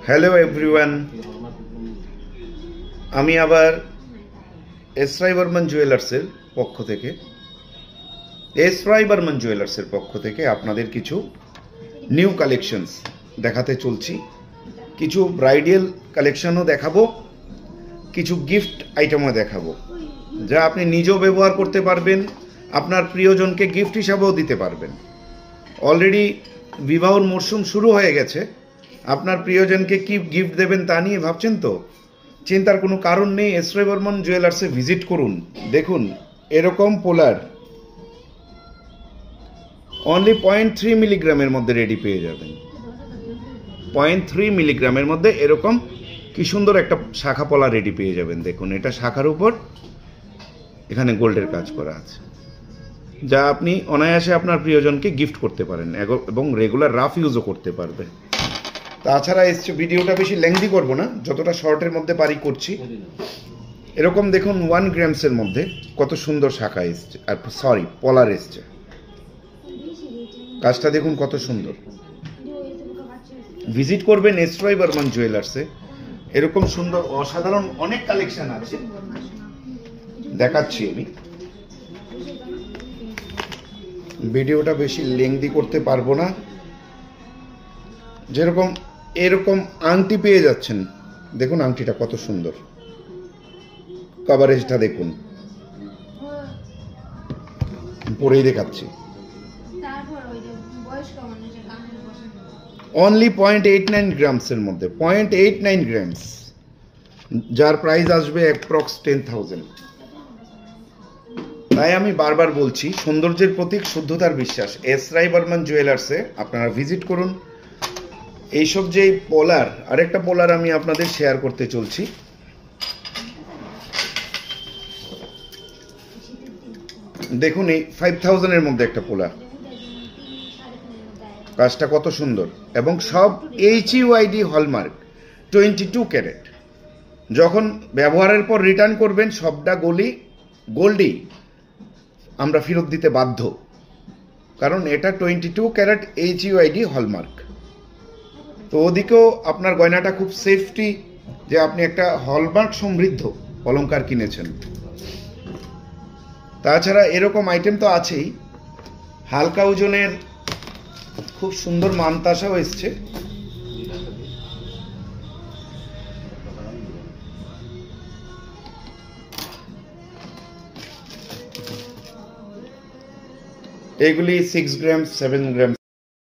Hello everyone, আমি আবার S রাই বর্মন জুয়েলার্সের পক্ষ থেকে আপনাদের কিছু নিউ কালেকশনস দেখাতে চলছি। কিছু ব্রাইডাল কালেকশনও দেখাবো, কিছু গিফট আইটেমও দেখাবো, যা আপনি নিজেও ব্যবহার করতে পারবেন, আপনার প্রিয়জনকে গিফট হিসাবেও দিতে পারবেন। অলরেডি বিবাহর মরশুম শুরু হয়ে গেছে। আপনার প্রিয়জনকে কি গিফট দেবেন তা নিয়ে ভাবছেন তো? চিন্তার কোনো কারণ নেই, এস রাই বর্মন জুয়েলার্সে ভিজিট করুন। দেখুন, এরকম পোলার অনলি 0.3 মিলিগ্রামের মধ্যে রেডি পেয়ে যাবেন। 0.3 মিলিগ্রামের মধ্যে এরকম কি সুন্দর একটা শাখা পলা রেডি পেয়ে যাবেন। দেখুন, এটা শাখার উপর এখানে গোল্ডের কাজ করা আছে, যা আপনি অনায়াসে আপনার প্রিয়জনকে গিফট করতে পারেন এবং রেগুলার রাফ ইউজও করতে পারবে। তাছাড়া ভিডিওটা বেশি লেংদি করব না, যতটা শর্টের মধ্যে পারি করছি। এরকম দেখুন 1 গ্রামসের মধ্যে কত সুন্দর শাখা এসছে, আর পলার এসছে। কাজটা দেখুন কত সুন্দর। ভিজিট করবেন এস রাই বর্মন জুয়েলার্সে। এরকম সুন্দর অসাধারণ অনেক কালেকশন আছে, দেখাচ্ছি আমি। ভিডিওটা বেশি লেংদি করতে পারবো না। যেরকম এরকম আংটি পেয়ে যাচ্ছেন, দেখুন আংটিটা কত সুন্দর, কভারেজটা দেখুন, পরেই দেখাচ্ছি। অনলি 0.89 গ্রামসের মধ্যে, 0.89 গ্রামস, যার প্রাইস আসবে অ্যাপ্রক্স 10,000। তাই আমি বারবার বলছি, সৌন্দর্যের প্রতীক, শুদ্ধতার বিশ্বাস, এস রাই বর্মন জুয়েলার্সে আপনারা ভিজিট করুন। এইসব যে পোলার, আরেকটা পোলার আমি আপনাদের শেয়ার করতে চলছি। দেখুন, এই 5,000 এর মধ্যে একটা পোলার, কাজটা কত সুন্দর, এবং সব HUID হলমার্ক, 22 ক্যারেট। যখন ব্যবহারের পর রিটার্ন করবেন, সবটা গোল্ডই আমরা ফেরত দিতে বাধ্য, কারণ এটা 22 ক্যারেট HUID হলমার্ক। তো ওদিকেও আপনার গয়নাটা খুব সেফটি, যে আপনি একটা হলমার্ক সমৃদ্ধ অলংকার কিনেছেন। তাছাড়া এরকম আইটেম তো আছেই, হালকা ওজনের খুব সুন্দর মানতাসাও এসছে। এগুলি 6 গ্রাম 7 গ্রাম